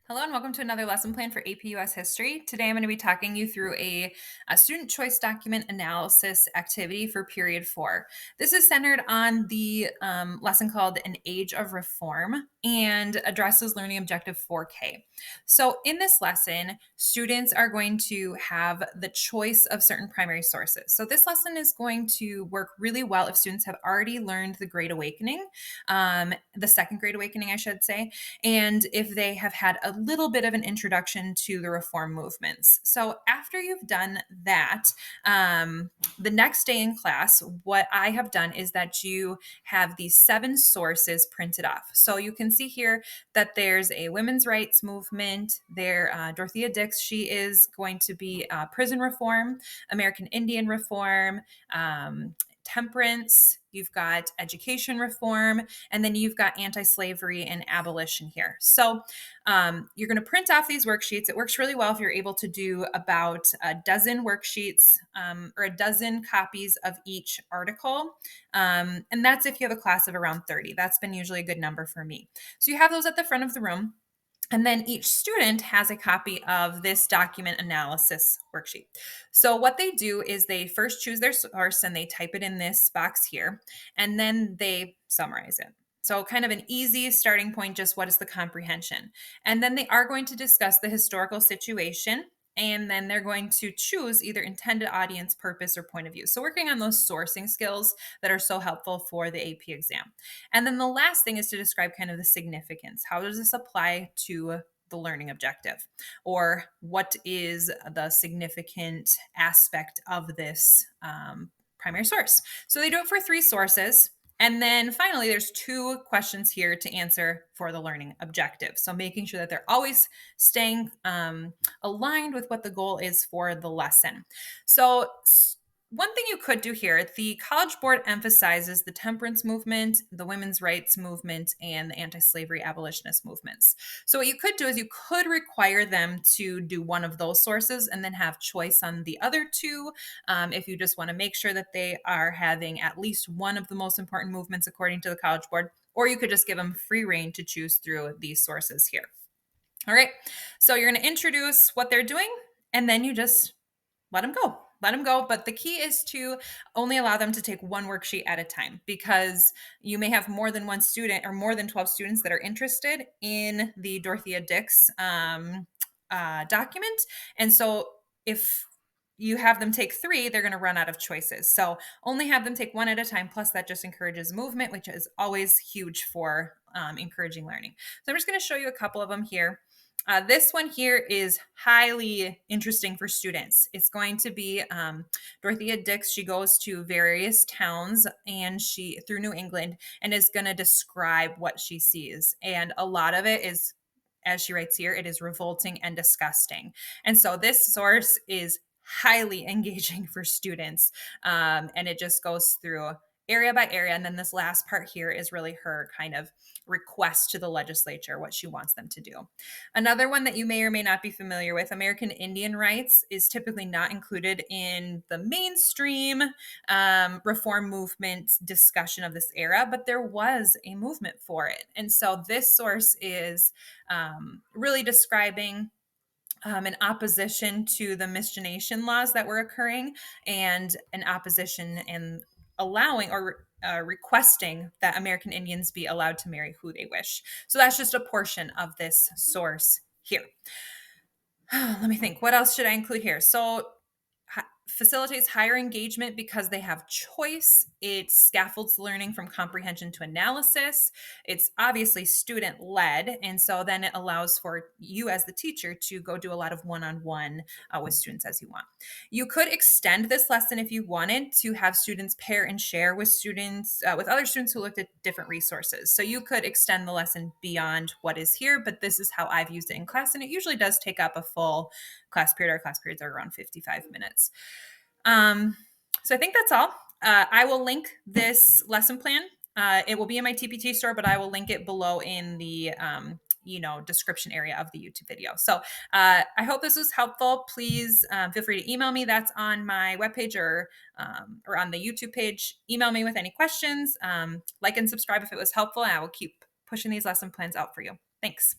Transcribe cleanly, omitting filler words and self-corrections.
Hello and welcome to another lesson plan for AP US History. Today I'm going to be talking you through a student choice document analysis activity for period 4. This is centered on the lesson called An Age of Reform and addresses learning objective 4K. So in this lesson, students are going to have the choice of certain primary sources. So this lesson is going to work really well if students have already learned the Great Awakening, the Second Great Awakening, I should say, and if they have had a little bit of an introduction to the reform movements. So after you've done that, the next day in class, what I have done is that you have these 7 sources printed off. So you can see here that there's a women's rights movement. There, Dorothea Dix, she is going to be prison reform, American Indian reform, temperance, you've got education reform, and then you've got anti-slavery and abolition here. So you're going to print off these worksheets. It works really well if you're able to do about a dozen worksheets or a dozen copies of each article. And that's if you have a class of around 30. That's been usually a good number for me. So you have those at the front of the room. And then each student has a copy of this document analysis worksheet. So what they do is they first choose their source and they type it in this box here, and then they summarize it. So kind of an easy starting point, just what is the comprehension? And then they are going to discuss the historical situation, and then they're going to choose either intended audience, purpose, or point of view. So working on those sourcing skills that are so helpful for the AP exam. And then the last thing is to describe kind of the significance. How does this apply to the learning objective? Or what is the significant aspect of this primary source? So they do it for 3 sources. And then finally, there's 2 questions here to answer for the learning objective. So making sure that they're always staying aligned with what the goal is for the lesson. So one thing you could do here, the College Board emphasizes the temperance movement, the women's rights movement, and the anti-slavery abolitionist movements. So what you could do is you could require them to do one of those sources and then have choice on the other 2, if you just want to make sure that they are having at least one of the most important movements according to the College Board, or you could just give them free reign to choose through these sources here. All right, so you're going to introduce what they're doing, and then you just let them go. Let them go. But the key is to only allow them to take one worksheet at a time, because you may have more than one student or more than 12 students that are interested in the Dorothea Dix document. And so if you have them take 3, they're going to run out of choices. So only have them take one at a time. Plus, that just encourages movement, which is always huge for encouraging learning. So I'm just going to show you a couple of them here. This one here is highly interesting for students. It's going to be Dorothea Dix. She goes to various towns and she through New England and is going to describe what she sees. And a lot of it is, as she writes here, it is revolting and disgusting. And so this source is highly engaging for students. And it just goes through area by area. And then this last part here is really her kind of request to the legislature, what she wants them to do. Another one that you may or may not be familiar with, American Indian rights, is typically not included in the mainstream reform movement discussion of this era, but there was a movement for it. And so this source is really describing an opposition to the miscegenation laws that were occurring, and an opposition and allowing or requesting that American Indians be allowed to marry who they wish. So that's just a portion of this source here. Let me think. What else should I include here? So facilitates higher engagement because they have choice. It scaffolds learning from comprehension to analysis. It's obviously student led. And so then it allows for you as the teacher to go do a lot of one-on-one with students as you want. You could extend this lesson if you wanted to have students pair and share with students, with other students who looked at different resources. So you could extend the lesson beyond what is here, but this is how I've used it in class. And it usually does take up a full class period. Our class periods are around 55 minutes. So I think that's all. I will link this lesson plan. It will be in my TPT store, but I will link it below in the description area of the YouTube video. So I hope this was helpful. Please feel free to email me. That's on my webpage or on the YouTube page. Email me with any questions. Like and subscribe if it was helpful, and I will keep pushing these lesson plans out for you. Thanks.